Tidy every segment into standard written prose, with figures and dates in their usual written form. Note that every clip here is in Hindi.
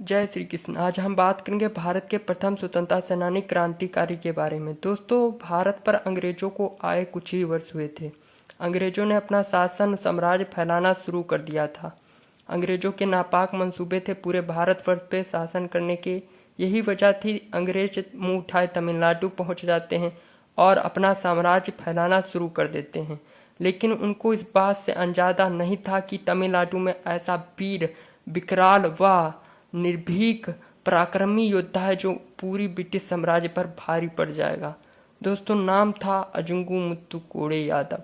जय श्री कृष्ण। आज हम बात करेंगे भारत के प्रथम स्वतंत्रता सेनानी क्रांतिकारी के बारे में। दोस्तों, भारत पर अंग्रेजों को आए कुछ ही वर्ष हुए थे। अंग्रेजों ने अपना शासन साम्राज्य फैलाना शुरू कर दिया था। अंग्रेजों के नापाक मंसूबे थे पूरे भारतवर्ष पे शासन करने के। यही वजह थी अंग्रेज मुंह उठाए तमिलनाडु पहुंच जाते हैं और अपना साम्राज्य फैलाना शुरू कर देते हैं। लेकिन उनको इस बात से अंदाजा नहीं था कि तमिलनाडु में ऐसा वीर, विकराल व निर्भीक पराक्रमी योद्धा है जो पूरी ब्रिटिश साम्राज्य पर भारी पड़ जाएगा। दोस्तों, नाम था अजंगू मुत्तु कोड़े यादव।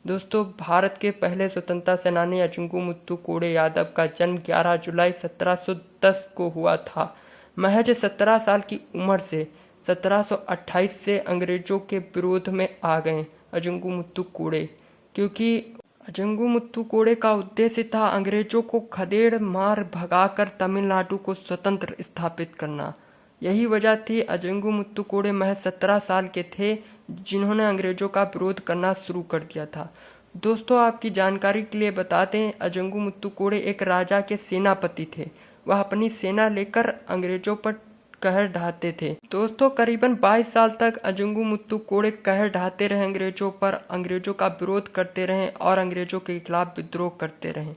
दोस्तों, भारत के पहले स्वतंत्रता सेनानी अजंगू मुत्तु कोड़े यादव का जन्म 11 जुलाई 1710 को हुआ था। महज 17 साल की उम्र से 1728 से अंग्रेजों के विरोध में आ गए अजंगू मुत्तु कोड़े, क्योंकि अजंगू मुत्तु कोड़े का उद्देश्य था अंग्रेजों को खदेड़ मार भगाकर तमिलनाडु को स्वतंत्र स्थापित करना। यही वजह थी अजंगू मुत्तु कोड़े महज 17 साल के थे जिन्होंने अंग्रेजों का विरोध करना शुरू कर दिया था। दोस्तों, आपकी जानकारी के लिए बता दें, अजंगू मुत्तु कोड़े एक राजा के सेनापति थे। वह अपनी सेना लेकर अंग्रेजों पर कहर ढाते थे। दोस्तों, करीबन 22 साल तक अजंगू मुत्तु कोड़े कहर ढाते रहे अंग्रेजों पर, अंग्रेजों का विरोध करते रहे और अंग्रेजों के खिलाफ विद्रोह करते रहे।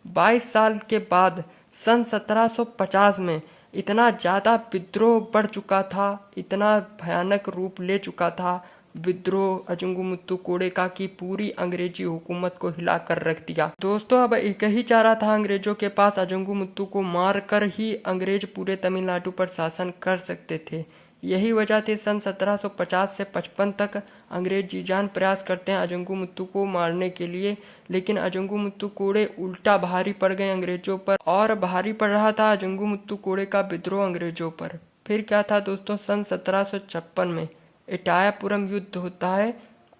22 साल के बाद सन 1750 में इतना ज़्यादा विद्रोह बढ़ चुका था, इतना भयानक रूप ले चुका था विद्रोह अजंगू मुत्तु कोड़े का कि पूरी अंग्रेजी हुकूमत को हिलाकर रख दिया। दोस्तों, अब एक ही चारा था अंग्रेजों के पास, अजंगू मुत्तु को मार कर ही अंग्रेज पूरे तमिलनाडु पर शासन कर सकते थे। यही वजह थी सन 1750 से 55 तक अंग्रेज जी जान प्रयास करते हैं अजंगू मुत्तु को मारने के लिए, लेकिन अजंगू मुत्तु कोड़े उल्टा भारी पड़ गए अंग्रेजों पर और भारी पड़ रहा था अजंगू मुत्तु कोड़े का विद्रोह अंग्रेजों पर। फिर क्या था दोस्तों, सन 1756 में एटायापुरम युद्ध होता है।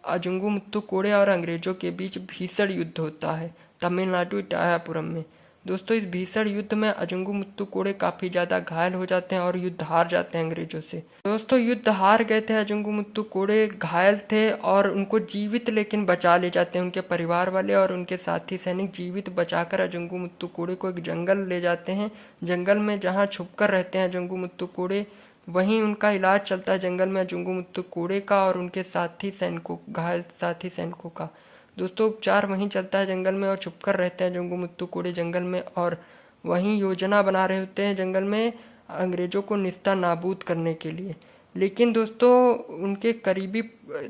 अजंगू मुत्तु कोड़े और अंग्रेजों के बीच भीषण युद्ध होता है तमिलनाडु एटायापुरम में। दोस्तों, इस भीषण युद्ध में अजंगू मुत्तु कोड़े काफी ज्यादा घायल हो जाते हैं और युद्ध हार जाते हैं अंग्रेजों से। दोस्तों, युद्ध हार गए थे अजंगू मुत्तु कोड़े, घायल थे और उनको जीवित लेकिन बचा ले जाते हैं उनके परिवार वाले और उनके साथी सैनिक। जीवित बचाकर अजंगू मुत्तु कोड़े को एक जंगल ले जाते हैं। जंगल में जहाँ छुपकर रहते हैं अजंगू मुत्तु कोड़े, वहीं उनका इलाज चलता है जंगल में अजंगू मुत्तु कोड़े का और उनके साथी सैनिकों, घायल साथी सैनिकों का। दोस्तों, उपचार वहीं चलता है जंगल में और छुपकर रहते हैं अजंगू मुत्तु कोड़े जंगल में और वहीं योजना बना रहे होते हैं जंगल में अंग्रेजों को निस्ता नाबूद करने के लिए। लेकिन दोस्तों, उनके करीबी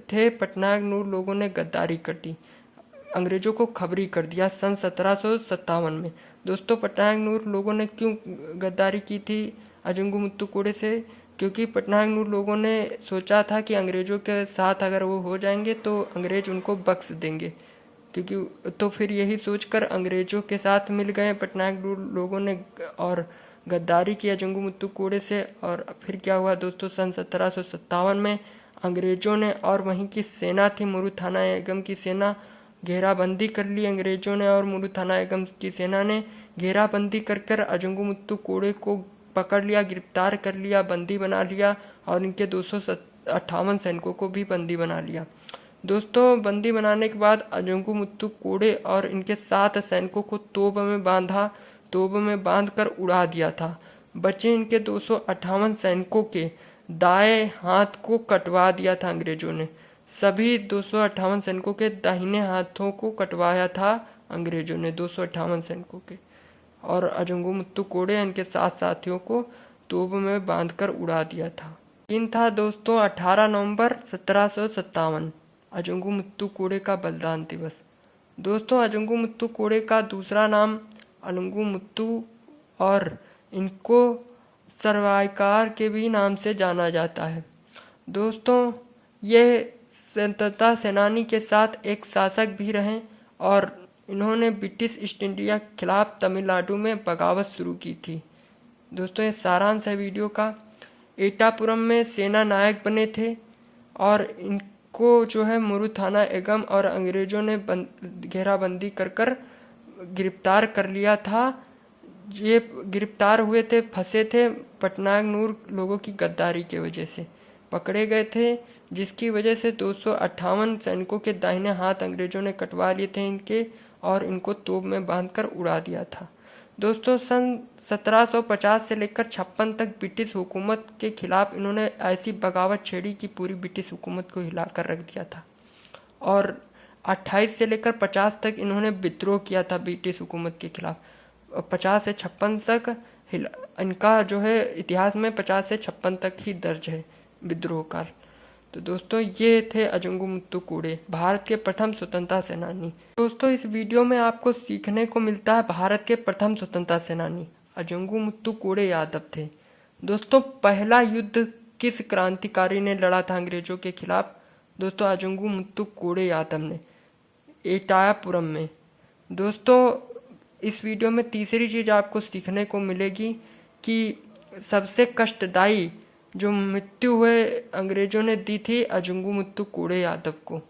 थे पटनायक नूर लोगों ने गद्दारी कर दी, अंग्रेजों को खबरी कर दिया सन 1757 में। दोस्तों, पटनायक नूर लोगों ने क्यों गद्दारी की थी अजंगू मुत्तु कोड़े से? क्योंकि पटनायक नूर लोगों ने सोचा था कि अंग्रेजों के साथ अगर वो हो जाएंगे तो अंग्रेज उनको बख्श देंगे, क्योंकि तो फिर यही सोचकर अंग्रेजों के साथ मिल गए पटनायक नूर लोगों ने और गद्दारी की अजंगू मुत्तु कोड़े से। और फिर क्या हुआ दोस्तों, सन 1757 में अंग्रेजों ने और वहीं की सेना थी मुरुथाना एगम की सेना, घेराबंदी कर ली अंग्रेजों ने और मुरुथाना एगम की सेना ने घेराबंदी कर अजंगू मुत्तु कोड़े को पकड़ लिया, गिरफ्तार कर लिया, बंदी बना लिया और इनके 258 सैनिकों को भी बंदी बना लिया। दोस्तों, बंदी बनाने के बाद अजंगू मुत्तु कोड़े और इनके 7 सैनिकों को तोप में बांधा, तोप में बांधकर उड़ा दिया था। बचे इनके 258 सैनिकों के दाएं हाथ को कटवा दिया था अंग्रेजों ने। सभी 258 सैनिकों के दाहिने हाथों को कटवाया था अंग्रेजों ने, 258 सैनिकों के, और अजंगू मुत्तु कोड़े इनके 7 साथियों को तोप में बांधकर उड़ा दिया था। दिन था दोस्तों 18 नवंबर 1757, अजंगू मुत्तु कोड़े का बलिदान दिवस। दोस्तों, अजंगू मुत्तु कोड़े का दूसरा नाम अलंगू मुत्तु और इनको सरवायकार के भी नाम से जाना जाता है। दोस्तों, ये स्वतंत्रता सेनानी के साथ एक शासक भी रहे और इन्होंने ब्रिटिश ईस्ट इंडिया के खिलाफ तमिलनाडु में बगावत शुरू की थी। दोस्तों, ये सारांश है वीडियो का। एटापुरम में सेना नायक बने थे और इनको जो है मुरुथाना एगम और अंग्रेजों ने घेराबंदी कर गिरफ्तार कर लिया था। ये गिरफ्तार हुए थे, फंसे थे पटनायक नूर लोगों की गद्दारी के वजह से पकड़े गए थे, जिसकी वजह से 258 सैनिकों के दाहिने हाथ अंग्रेजों ने कटवा लिए थे इनके और इनको तोप में बांधकर उड़ा दिया था। दोस्तों, सन 1750 से लेकर 56 तक ब्रिटिश हुकूमत के खिलाफ इन्होंने ऐसी बगावत छेड़ी कि पूरी ब्रिटिश हुकूमत को हिलाकर रख दिया था। और 28 से लेकर 50 तक इन्होंने विद्रोह किया था ब्रिटिश हुकूमत के खिलाफ। 50 से 56 तक इनका जो है इतिहास में 50 से 56 तक ही दर्ज है विद्रोह काल। तो दोस्तों ये थे अजंगू मुत्तुकुड़े, भारत के प्रथम स्वतंत्रता सेनानी। दोस्तों इस वीडियो में आपको सीखने को मिलता है भारत के प्रथम स्वतंत्रता सेनानी अजंगू मुत्तुकुड़े यादव थे। दोस्तों पहला युद्ध किस क्रांतिकारी ने लड़ा था अंग्रेजों के खिलाफ? दोस्तों अजंगू मुत्तुकुड़े यादव ने, एटायापुरम में। दोस्तों इस वीडियो में तीसरी चीज़ आपको सीखने को मिलेगी कि सबसे कष्टदायी जो मृत्यु हुए अंग्रेजों ने दी थी अजंगू मुत्तुकुड़े यादव को।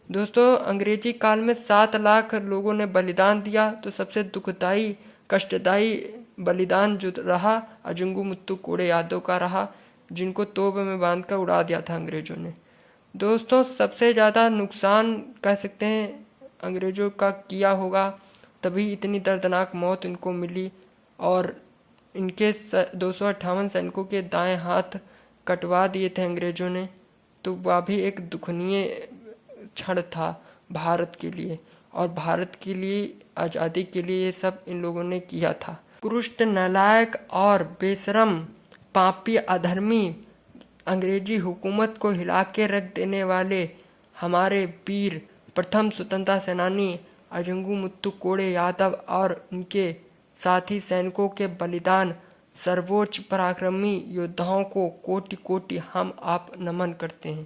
दोस्तों अंग्रेजी काल में 7 लाख लोगों ने बलिदान दिया, तो सबसे दुखदाई कष्टदायी बलिदान जो रहा अजंगू मुत्तुकुड़े यादव का रहा, जिनको तोप में बांधकर उड़ा दिया था अंग्रेजों ने। दोस्तों सबसे ज़्यादा नुकसान कह सकते हैं अंग्रेजों का किया होगा, तभी इतनी दर्दनाक मौत इनको मिली। और इनके 258 सैनिकों के दाएं हाथ कटवा दिए थे अंग्रेजों ने, तो वह भी एक दुखनीय क्षण था भारत के लिए। और भारत के लिए आज़ादी के लिए ये सब इन लोगों ने किया था। उत्कृष्ट, नालायक और बेशरम, पापी, अधर्मी अंग्रेजी हुकूमत को हिला के रख देने वाले हमारे वीर प्रथम स्वतंत्रता सेनानी अजंगू मुत्तुकुड़े यादव और उनके साथी सैनिकों के बलिदान, सर्वोच्च पराक्रमी योद्धाओं को कोटि कोटि हम आप नमन करते हैं।